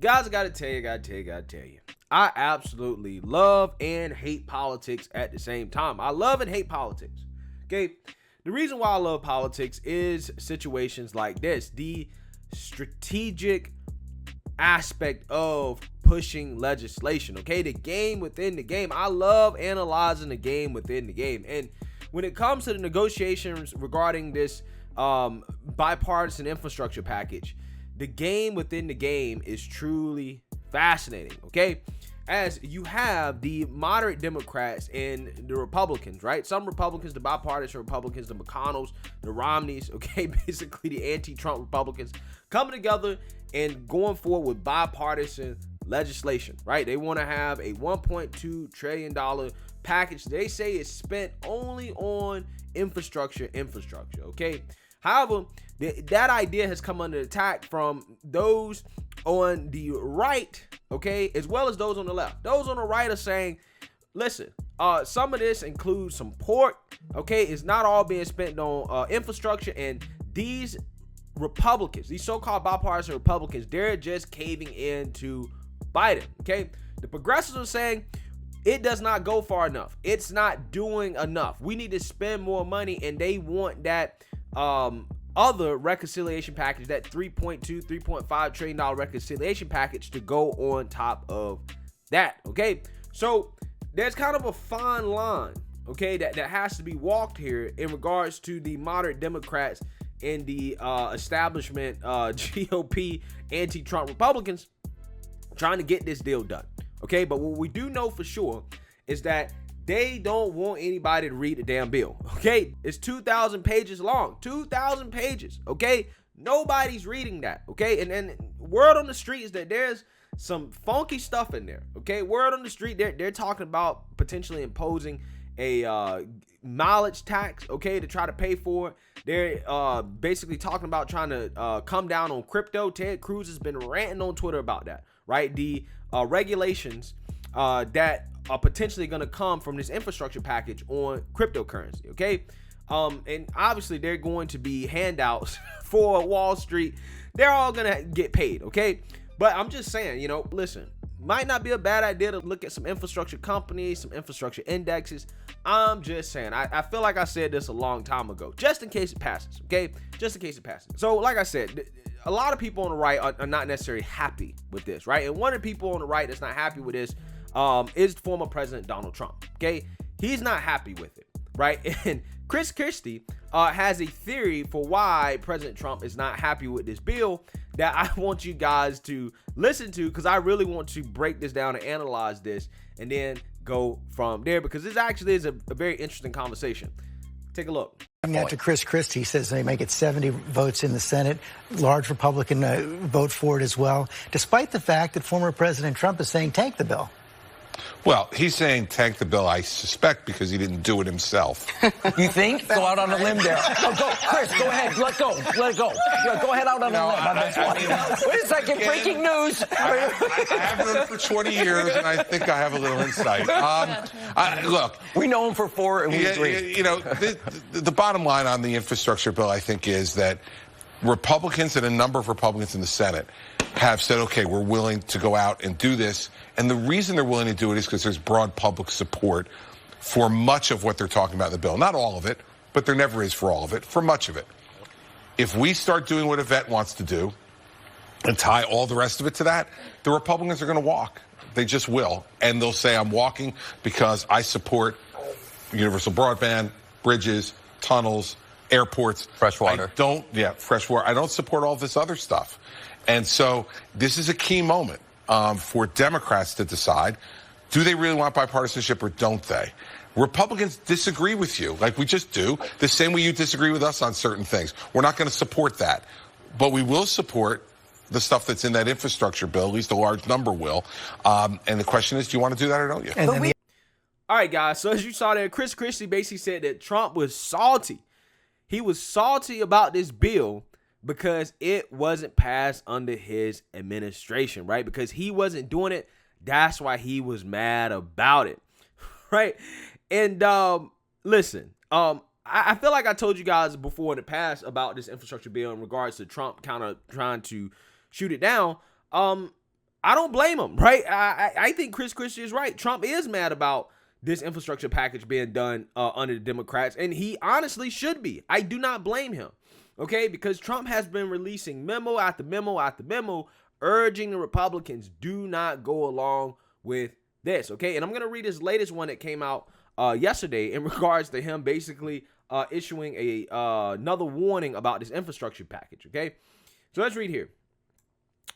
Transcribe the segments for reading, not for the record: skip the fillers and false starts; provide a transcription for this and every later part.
Guys, I gotta tell you. I absolutely love and hate politics at the same time. I love and hate politics. Okay? The reason why I love politics is situations like this. The strategic aspect of pushing legislation. Okay? The game within the game. I love analyzing the game within the game. And when it comes to the negotiations regarding this bipartisan infrastructure package, the game within the game is truly fascinating, okay? As you have the moderate Democrats and the Republicans, right? Some Republicans, the bipartisan Republicans, the McConnells, the Romneys, okay? Basically the anti-Trump Republicans coming together and going forward with bipartisan legislation, right? They want to have a $1.2 trillion package. They say it's spent only on infrastructure, okay? However, that idea has come under attack from those on the right, okay, as well as those on the left. Those on the right are saying, listen, some of this includes some pork, okay? It's not all being spent on infrastructure, and these Republicans, these so-called bipartisan Republicans, they're just caving in to Biden, okay? The progressives are saying it does not go far enough. It's not doing enough. We need to spend more money, and they want that other reconciliation package, that $3.5 trillion reconciliation package, to go on top of that, okay? So there's kind of a fine line, okay, that has to be walked here in regards to the moderate Democrats and the establishment GOP anti-Trump Republicans trying to get this deal done, okay? But what we do know for sure is that they don't want anybody to read the damn bill, okay? It's 2,000 pages long, 2,000 pages, okay? Nobody's reading that, okay? And word on the street is that there's some funky stuff in there, okay? Word on the street, they're talking about potentially imposing a mileage tax, okay, to try to pay for it. They're basically talking about trying to come down on crypto. Ted Cruz has been ranting on Twitter about that, right? The regulations that are potentially going to come from this infrastructure package on cryptocurrency, okay? And obviously they're going to be handouts for Wall Street. They're all going to get paid, okay? But I'm just saying, listen, might not be a bad idea to look at some infrastructure companies, some infrastructure indexes. I'm just saying, I feel like I said this a long time ago, just in case it passes, okay? Just in case it passes. So like I said, a lot of people on the right are not necessarily happy with this, right? And one of the people on the right that's not happy with this is former President Donald Trump, okay? He's not happy with it, right? And Christie has a theory for why President Trump is not happy with this bill that I want you guys to listen to, because I really want to break this down and analyze this and then go from there, because this actually is a very interesting conversation. Take a look. Coming out to Chris Christie, he says they may get 70 votes in the Senate. Large Republican vote for it as well, despite the fact that former President Trump is saying tank the bill. Well, he's saying tank the bill, I suspect, because he didn't do it himself. You think? Go out on a limb there. No, go, Chris, go ahead. Let it go. Yeah, go ahead out on a limb on this one. Wait a second, breaking news. I have known him for 20 years, and I think I have a little insight. Look. We know him for 4 and we 3. The bottom line on the infrastructure bill, I think, is that Republicans and a number of Republicans in the Senate have said, okay, we're willing to go out and do this. And the reason they're willing to do it is because there's broad public support for much of what they're talking about in the bill. Not all of it, but there never is for all of it, for much of it. If we start doing what Yvette wants to do and tie all the rest of it to that, the Republicans are going to walk. They just will. And they'll say, I'm walking because I support universal broadband, bridges, tunnels, airports. Fresh water. Fresh water. I don't support all this other stuff. And so this is a key moment for Democrats to decide, do they really want bipartisanship or don't they? Republicans disagree with you, like we just do, the same way you disagree with us on certain things. We're not going to support that. But we will support the stuff that's in that infrastructure bill, at least a large number will. And the question is, do you want to do that or don't you? All right, guys, so as you saw there, Chris Christie basically said that Trump was salty. He was salty about this bill because it wasn't passed under his administration, right? Because he wasn't doing it. That's why he was mad about it, right? And listen, I feel like I told you guys before in the past about this infrastructure bill in regards to Trump kind of trying to shoot it down. I don't blame him, right? I think Christie is right. Trump is mad about this infrastructure package being done under the Democrats, and he honestly should be. I do not blame him, okay? Because Trump has been releasing memo after memo after memo urging the Republicans do not go along with this, okay? And I'm going to read his latest one that came out yesterday in regards to him basically issuing another warning about this infrastructure package, okay? So let's read here.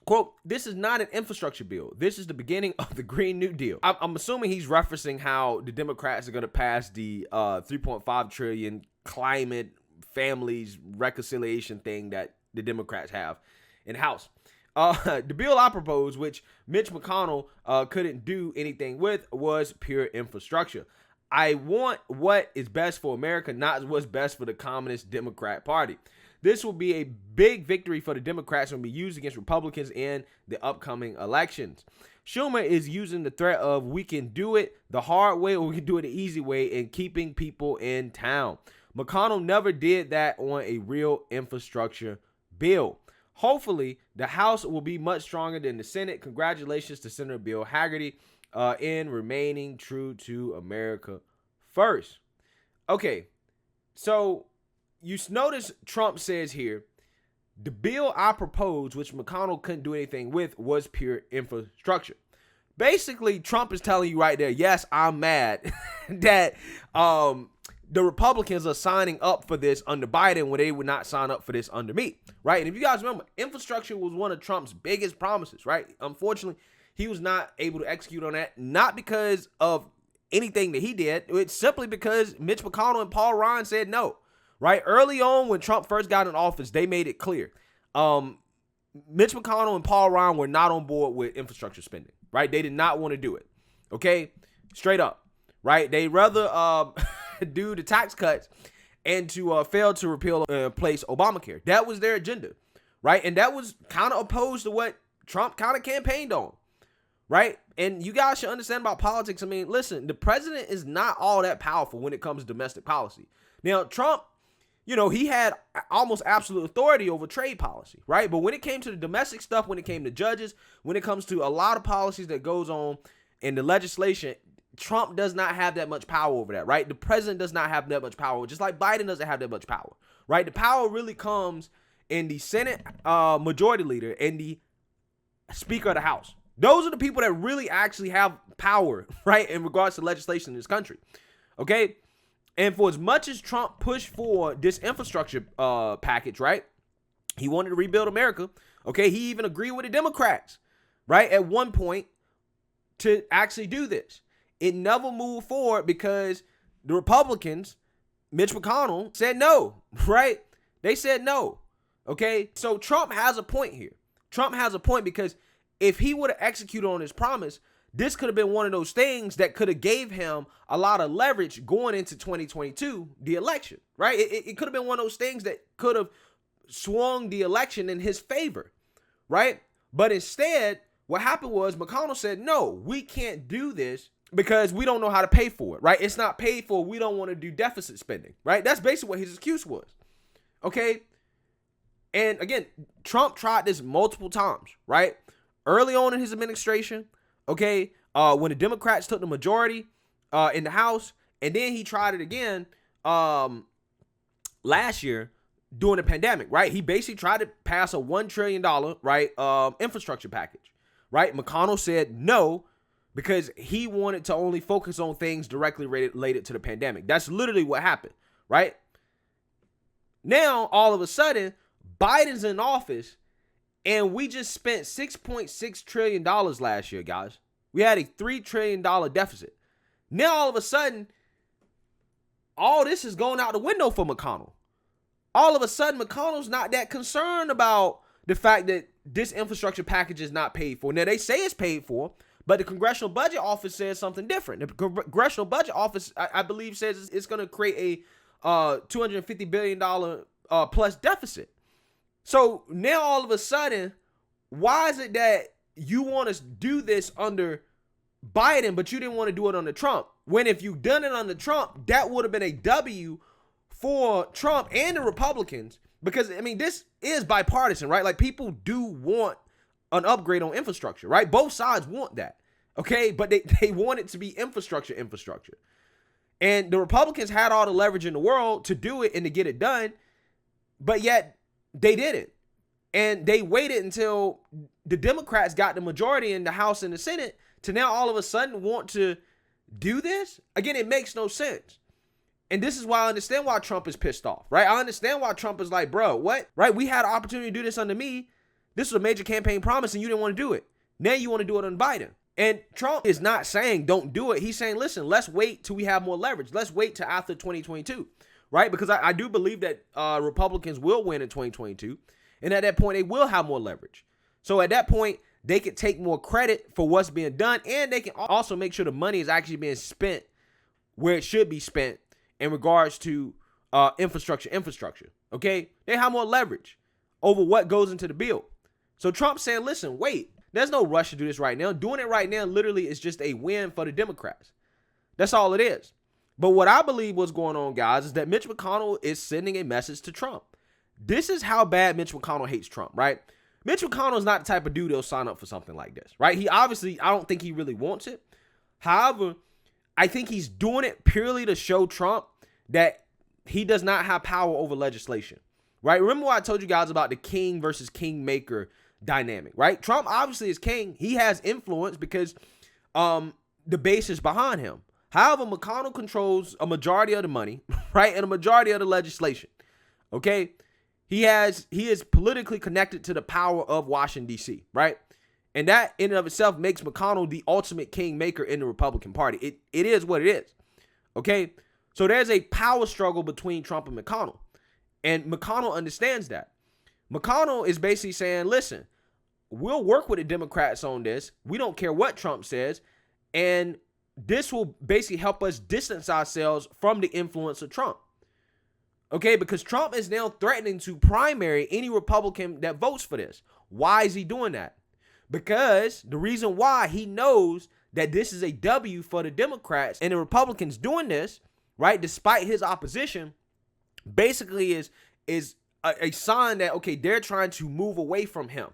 Quote, "This is not an infrastructure bill. This is the beginning of the Green New Deal." I'm assuming he's referencing how the Democrats are going to pass the $3.5 trillion climate families reconciliation thing that the Democrats have in the House. The bill I proposed, which Mitch McConnell couldn't do anything with, was pure infrastructure. I want what is best for America, not what's best for the Communist Democrat Party. This will be a big victory for the Democrats and will be used against Republicans in the upcoming elections. Schumer is using the threat of we can do it the hard way or we can do it the easy way in keeping people in town. McConnell never did that on a real infrastructure bill. Hopefully, the House will be much stronger than the Senate. Congratulations to Senator Bill Hagerty in remaining true to America first. Okay, so you notice Trump says here, the bill I proposed, which McConnell couldn't do anything with, was pure infrastructure. Basically, Trump is telling you right there, yes, I'm mad that the Republicans are signing up for this under Biden when they would not sign up for this under me, right? And if you guys remember, infrastructure was one of Trump's biggest promises, right? Unfortunately, he was not able to execute on that, not because of anything that he did. It's simply because Mitch McConnell and Paul Ryan said no. Right, early on when Trump first got in office, they made it clear. Mitch McConnell and Paul Ryan were not on board with infrastructure spending. Right, they did not want to do it. Okay, straight up. Right, they rather do the tax cuts and to fail to repeal and replace Obamacare. That was their agenda. Right, and that was kind of opposed to what Trump kind of campaigned on. Right, and you guys should understand about politics. I mean, listen, the president is not all that powerful when it comes to domestic policy. Now, Trump, you know, he had almost absolute authority over trade policy, right? But when it came to the domestic stuff, when it came to judges, when it comes to a lot of policies that goes on in the legislation, Trump does not have that much power over that, right? The president does not have that much power, just like Biden doesn't have that much power, right? The power really comes in the Senate majority leader and the Speaker of the House. Those are the people that really actually have power, right, in regards to legislation in this country, okay? And for as much as Trump pushed for this infrastructure package, right, he wanted to rebuild America, okay? He even agreed with the Democrats, right, at one point to actually do this. It never moved forward because the Republicans, Mitch McConnell, said no, right? They said no, okay? So Trump has a point here. Trump has a point because if he would have executed on his promise, this could have been one of those things that could have gave him a lot of leverage going into 2022, the election, right? It could have been one of those things that could have swung the election in his favor, right? But instead, what happened was McConnell said, no, we can't do this because we don't know how to pay for it, right? It's not paid for. We don't want to do deficit spending, right? That's basically what his excuse was, okay? And again, Trump tried this multiple times, right? Early on in his administration, okay, when the Democrats took the majority in the House, and then he tried it again last year during the pandemic, right? He basically tried to pass a $1 trillion, right, infrastructure package, right? McConnell said no because he wanted to only focus on things directly related to the pandemic. That's literally what happened, right? Now, all of a sudden, Biden's in office, and we just spent $6.6 trillion last year, guys. We had a $3 trillion deficit. Now, all of a sudden, all this is going out the window for McConnell. All of a sudden, McConnell's not that concerned about the fact that this infrastructure package is not paid for. Now, they say it's paid for, but the Congressional Budget Office says something different. The Congressional Budget Office, I believe, says it's going to create a $250 billion plus deficit. So now all of a sudden, why is it that you want to do this under Biden, but you didn't want to do it under Trump? When if you done it under Trump, that would have been a W for Trump and the Republicans, because, I mean, this is bipartisan, right? Like, people do want an upgrade on infrastructure, right? Both sides want that, okay? But they want it to be infrastructure. And the Republicans had all the leverage in the world to do it and to get it done, but yet they didn't. And they waited until the Democrats got the majority in the House and the Senate to now all of a sudden want to do this. Again, it makes no sense. And this is why I understand why Trump is pissed off, right? I understand why Trump is like, bro, what? Right? We had an opportunity to do this under me. This was a major campaign promise and you didn't want to do it. Now you want to do it under Biden. And Trump is not saying don't do it. He's saying, listen, let's wait till we have more leverage. Let's wait till after 2022, right? Because I do believe that Republicans will win in 2022. And at that point, they will have more leverage. So at that point, they can take more credit for what's being done. And they can also make sure the money is actually being spent where it should be spent in regards to infrastructure. Okay? They have more leverage over what goes into the bill. So Trump's saying, listen, wait. There's no rush to do this right now. Doing it right now literally is just a win for the Democrats. That's all it is. But what I believe what's going on, guys, is that Mitch McConnell is sending a message to Trump. This is how bad Mitch McConnell hates Trump, right? Mitch McConnell is not the type of dude that'll sign up for something like this, right? He obviously, I don't think he really wants it. However, I think he's doing it purely to show Trump that he does not have power over legislation, right? Remember what I told you guys about the king versus kingmaker dynamic, right? Trump obviously is king. He has influence because the base is behind him. However, McConnell controls a majority of the money, right? And a majority of the legislation, okay? He is politically connected to the power of Washington, D.C., right? And that in and of itself makes McConnell the ultimate kingmaker in the Republican Party. It is what it is, okay? So there's a power struggle between Trump and McConnell. And McConnell understands that. McConnell is basically saying, listen, we'll work with the Democrats on this. We don't care what Trump says. And this will basically help us distance ourselves from the influence of Trump. Okay, because Trump is now threatening to primary any Republican that votes for this. Why is he doing that? Because the reason why he knows that this is a W for the Democrats and the Republicans doing this, right, despite his opposition, basically is a sign that, okay, they're trying to move away from him.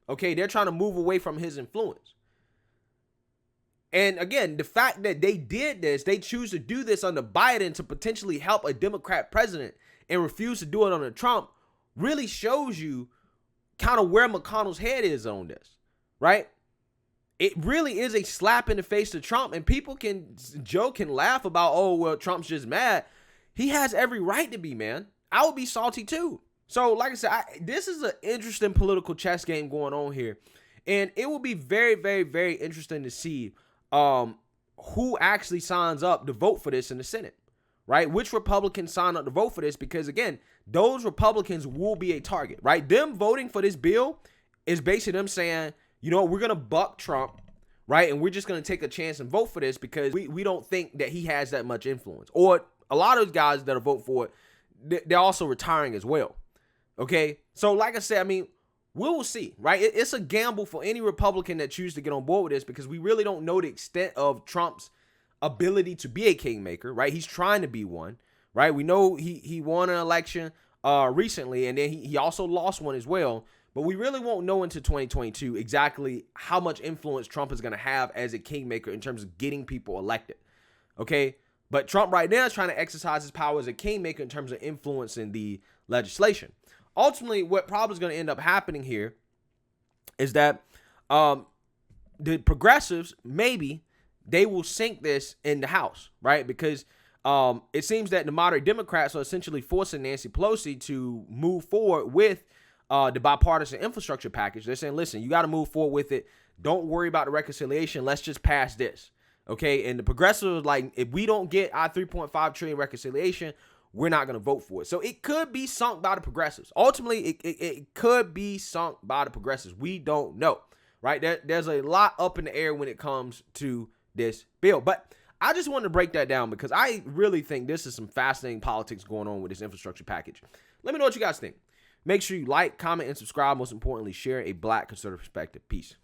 Okay, they're trying to move away from his influence. And again, the fact that they did this, they choose to do this under Biden to potentially help a Democrat president and refuse to do it under Trump really shows you kind of where McConnell's head is on this, right? It really is a slap in the face to Trump, and people can joke and laugh about, oh, well, Trump's just mad. He has every right to be, man. I would be salty too. So like I said, this is an interesting political chess game going on here, and it will be very, very, very interesting to see who actually signs up to vote for this in the Senate, right? Which Republicans sign up to vote for this? Because again, those Republicans will be a target, right? Them voting for this bill is basically them saying, you know, we're going to buck Trump, right? And we're just going to take a chance and vote for this because we don't think that he has that much influence. Or a lot of those guys that are voting for it, they're also retiring as well, okay? So like I said, I mean, we will see, right? It's a gamble for any Republican that chooses to get on board with this because we really don't know the extent of Trump's ability to be a kingmaker, right? He's trying to be one, right? We know he won an election recently, and then he also lost one as well. But we really won't know until 2022 exactly how much influence Trump is going to have as a kingmaker in terms of getting people elected, okay? But Trump right now is trying to exercise his power as a kingmaker in terms of influencing the legislation. Ultimately, what probably is going to end up happening here is that the progressives, maybe, they will sink this in the House, right? Because it seems that the moderate Democrats are essentially forcing Nancy Pelosi to move forward with the bipartisan infrastructure package. They're saying, listen, you got to move forward with it. Don't worry about the reconciliation. Let's just pass this, okay? And the progressives, like, if we don't get our $3.5 trillion reconciliation, we're not going to vote for it. So it could be sunk by the progressives. Ultimately, it could be sunk by the progressives. We don't know, right? There's a lot up in the air when it comes to this bill. But I just wanted to break that down because I really think this is some fascinating politics going on with this infrastructure package. Let me know what you guys think. Make sure you like, comment, and subscribe. Most importantly, share a Black conservative perspective. Peace.